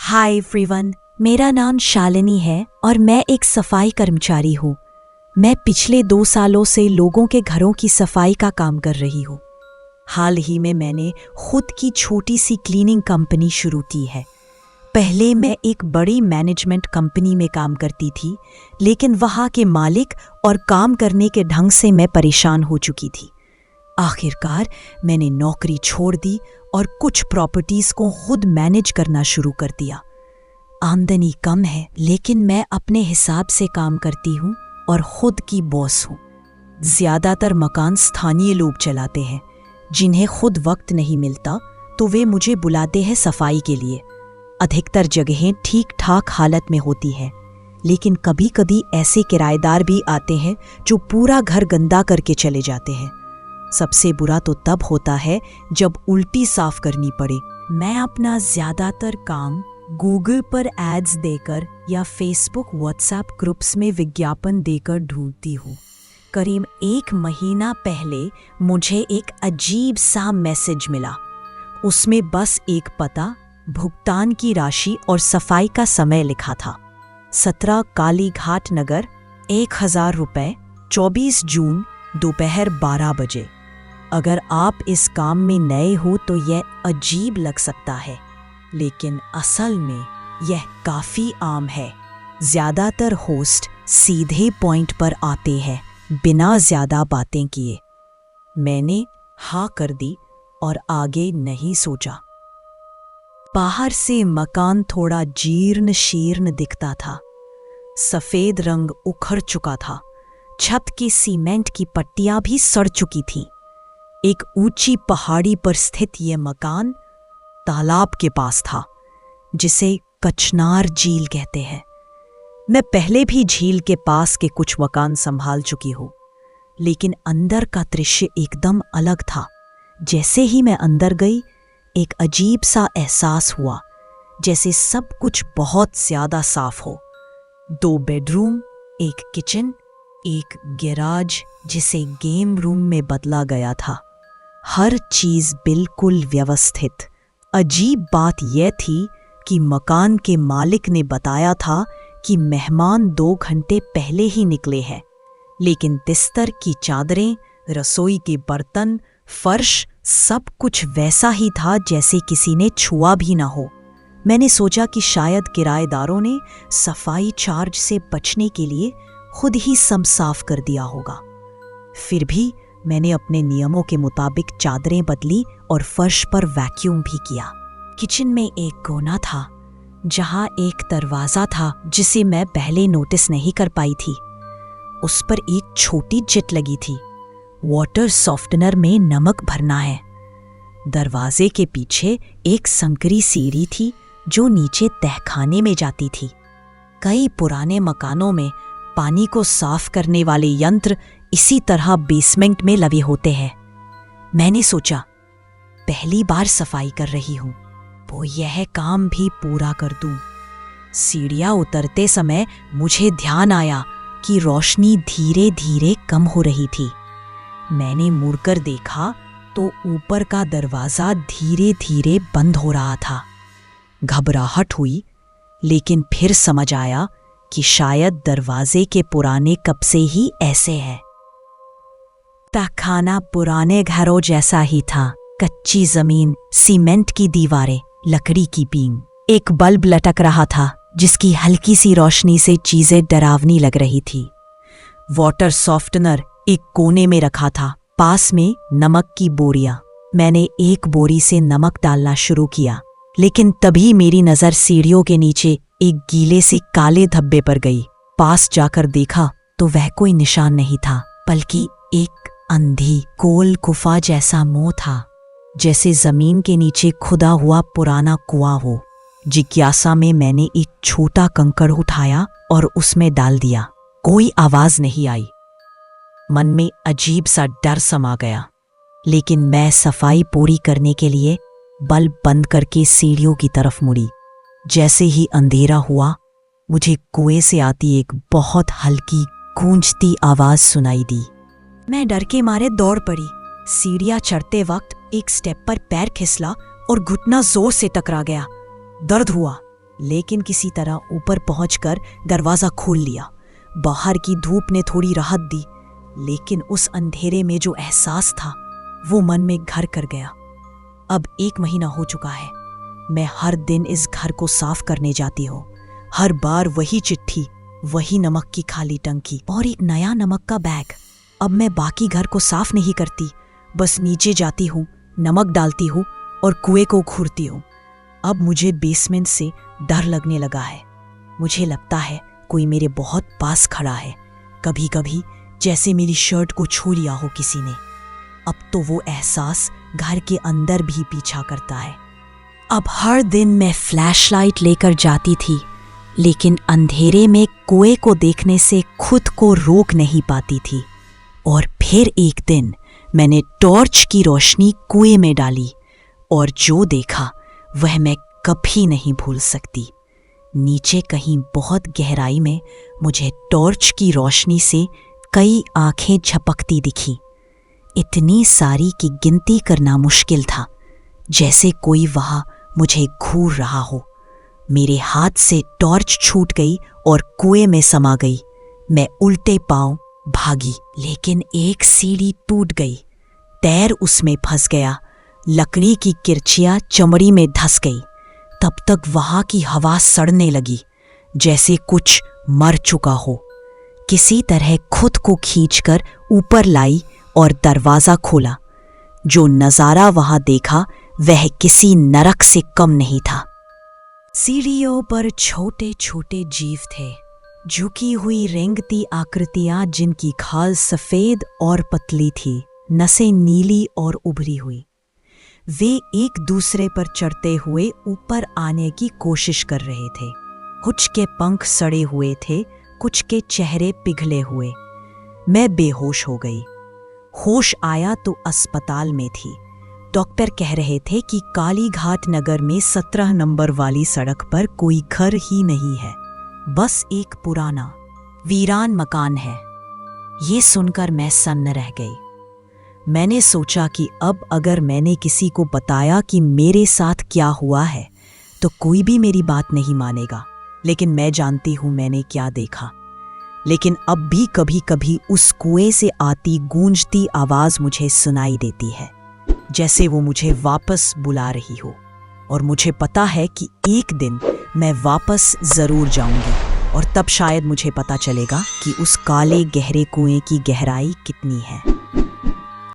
Hi everyone, मेरा नाम शालिनी है और मैं एक सफाई कर्मचारी हूँ। मैं पिछले 2 सालों से लोगों के घरों की सफाई का काम कर रही हूँ। हाल ही में मैंने खुद की छोटी सी क्लीनिंग कंपनी शुरू की है। पहले मैं एक बड़ी मैनेजमेंट कंपनी में काम करती थी, लेकिन वहाँ के मालिक और काम करने के ढंग से मैं परेशान हो चुकी थी। आखिरकार मैंने नौकरी छोड़ दी और कुछ प्रॉपर्टीज को खुद मैनेज करना शुरू कर दिया। आमदनी कम है, लेकिन मैं अपने हिसाब से काम करती हूँ और खुद की बॉस हूँ। ज्यादातर मकान स्थानीय लोग चलाते हैं, जिन्हें खुद वक्त नहीं मिलता तो वे मुझे बुलाते हैं सफाई के लिए। अधिकतर जगहें ठीक ठाक हालत में होती हैं, लेकिन कभी कभी ऐसे किराएदार भी आते हैं जो पूरा घर गंदा करके चले जाते हैं। सबसे बुरा तो तब होता है जब उल्टी साफ करनी पड़े। मैं अपना ज्यादातर काम गूगल पर एड्स देकर या फेसबुक व्हाट्सएप ग्रुप्स में विज्ञापन देकर ढूंढती हूँ। करीब 1 महीना पहले मुझे एक अजीब सा मैसेज मिला। उसमें बस एक पता, भुगतान की राशि और सफाई का समय लिखा था। 17 कालीघाट नगर, 1000 रुपये, 24 जून, दोपहर 12 बजे। अगर आप इस काम में नए हो तो यह अजीब लग सकता है, लेकिन असल में यह काफ़ी आम है। ज़्यादातर होस्ट सीधे पॉइंट पर आते हैं, बिना ज़्यादा बातें किए। मैंने हाँ कर दी और आगे नहीं सोचा। बाहर से मकान थोड़ा जीर्ण शीर्ण दिखता था। सफ़ेद रंग उखड़ चुका था। छत की सीमेंट की पट्टियां भी सड़ चुकी थीं। एक ऊंची पहाड़ी पर स्थित यह मकान तालाब के पास था, जिसे कचनार झील कहते हैं। मैं पहले भी झील के पास के कुछ मकान संभाल चुकी हूँ, लेकिन अंदर का दृश्य एकदम अलग था। जैसे ही मैं अंदर गई, एक अजीब सा एहसास हुआ, जैसे सब कुछ बहुत ज्यादा साफ हो। 2 बेडरूम, एक किचन, एक गैराज जिसे गेम रूम में बदला गया था। हर चीज बिल्कुल व्यवस्थित। अजीब बात यह थी कि मकान के मालिक ने बताया था कि मेहमान 2 घंटे पहले ही निकले हैं, लेकिन बिस्तर की चादरें, रसोई के बर्तन, फर्श, सब कुछ वैसा ही था जैसे किसी ने छुआ भी ना हो। मैंने सोचा कि शायद किराएदारों ने सफाई चार्ज से बचने के लिए खुद ही सब साफ कर दिया होगा। फिर भी मैंने अपने नियमों के मुताबिक चादरें बदली और फर्श पर वैक्यूम भी किया। किचन में एक कोना था जहां एक दरवाजा था जिसे मैं पहले नोटिस नहीं कर पाई थी। उस पर एक छोटी चिट लगी थी, वाटर सॉफ्टनर में नमक भरना है। दरवाजे के पीछे एक संकरी सीढ़ी थी जो नीचे तहखाने में जाती थी। कई पुराने मकानों में पानी को साफ करने वाले यंत्र इसी तरह बेसमेंट में लगे होते हैं। मैंने सोचा, पहली बार सफाई कर रही हूं, वो यह काम भी पूरा कर दूं। सीढ़ियां उतरते समय मुझे ध्यान आया कि रोशनी धीरे धीरे कम हो रही थी। मैंने मुड़कर देखा तो ऊपर का दरवाजा धीरे धीरे बंद हो रहा था। घबराहट हुई, लेकिन फिर समझ आया कि शायद दरवाजे के पुराने कब्जे ही ऐसे हैं। तहखाना पुराने घरों जैसा ही था। कच्ची जमीन, सीमेंट की दीवारें, लकड़ी की बीम। एक बल्ब लटक रहा था जिसकी हल्की सी रोशनी से चीजें डरावनी लग रही थी। वाटर सॉफ्टनर एक कोने में रखा था, पास में नमक की बोरियां। मैंने एक बोरी से नमक डालना शुरू किया, लेकिन तभी मेरी नजर सीढ़ियों के नीचे एक गीले से काले धब्बे पर गई। पास जाकर देखा तो वह कोई निशान नहीं था, बल्कि एक अंधी गोल गुफा जैसा मुंह था, जैसे जमीन के नीचे खुदा हुआ पुराना कुआं हो। जिज्ञासा में मैंने एक छोटा कंकड़ उठाया और उसमें डाल दिया। कोई आवाज नहीं आई। मन में अजीब सा डर समा गया, लेकिन मैं सफाई पूरी करने के लिए बल्ब बंद करके सीढ़ियों की तरफ मुड़ी। जैसे ही अंधेरा हुआ, मुझे कुएं से आती एक बहुत हल्की गूंजती आवाज सुनाई दी। मैं डर के मारे दौड़ पड़ी। सीढ़ियां चढ़ते वक्त एक स्टेप पर पैर फिसला और घुटना जोर से टकरा गया। दर्द हुआ, लेकिन किसी तरह ऊपर पहुंचकर दरवाज़ा खोल लिया। बाहर की धूप ने थोड़ी राहत दी, लेकिन उस अंधेरे में जो एहसास था वो मन में घर कर गया। अब 1 महीना हो चुका है। मैं हर दिन इस घर को साफ करने जाती हूँ। हर बार वही चिट्ठी, वही नमक की खाली टंकी और एक नया नमक का बैग। अब मैं बाकी घर को साफ नहीं करती, बस नीचे जाती हूँ, नमक डालती हूँ और कुएं को घूरती हूँ। अब मुझे बेसमेंट से डर लगने लगा है। मुझे लगता है कोई मेरे बहुत पास खड़ा है, कभी कभी जैसे मेरी शर्ट को छू लिया हो किसी ने। अब तो वो एहसास घर के अंदर भी पीछा करता है। अब हर दिन मैं फ्लैशलाइट लेकर जाती थी, लेकिन अंधेरे में कुएं को देखने से खुद को रोक नहीं पाती थी। और फिर एक दिन मैंने टॉर्च की रोशनी कुएं में डाली और जो देखा वह मैं कभी नहीं भूल सकती। नीचे कहीं बहुत गहराई में मुझे टॉर्च की रोशनी से कई आंखें झपकती दिखी। इतनी सारी कि गिनती करना मुश्किल था, जैसे कोई वहां मुझे घूर रहा हो। मेरे हाथ से टॉर्च छूट गई और कुएं में समा गई। मैं उल्टे पांव भागी, लेकिन एक सीढ़ी टूट गई, पैर उसमें फंस गया, लकड़ी की किरचियां चमड़ी में धंस गई। तब तक वहां की हवा सड़ने लगी, जैसे कुछ मर चुका हो। किसी तरह खुद को खींचकर ऊपर लाई और दरवाजा खोला। जो नजारा वहां देखा वह किसी नरक से कम नहीं था। सीढ़ियों पर छोटे छोटे जीव थे, झुकी हुई रेंगती आकृतियां जिनकी खाल सफेद और पतली थी, नसें नीली और उभरी हुई। वे एक दूसरे पर चढ़ते हुए ऊपर आने की कोशिश कर रहे थे। कुछ के पंख सड़े हुए थे, कुछ के चेहरे पिघले हुए। मैं बेहोश हो गई। होश आया तो अस्पताल में थी। डॉक्टर कह रहे थे कि कालीघाट नगर में 17 नंबर वाली सड़क पर कोई घर ही नहीं है, बस एक पुराना वीरान मकान है। ये सुनकर मैं सन्न रह गई। मैंने सोचा कि अब अगर मैंने किसी को बताया कि मेरे साथ क्या हुआ है तो कोई भी मेरी बात नहीं मानेगा, लेकिन मैं जानती हूं मैंने क्या देखा। लेकिन अब भी कभी कभी उस कुएं से आती गूंजती आवाज मुझे सुनाई देती है, जैसे वो मुझे वापस बुला रही हो। और मुझे पता है कि एक दिन मैं वापस जरूर जाऊंगी और तब शायद मुझे पता चलेगा कि उस काले गहरे कुएं की गहराई कितनी है।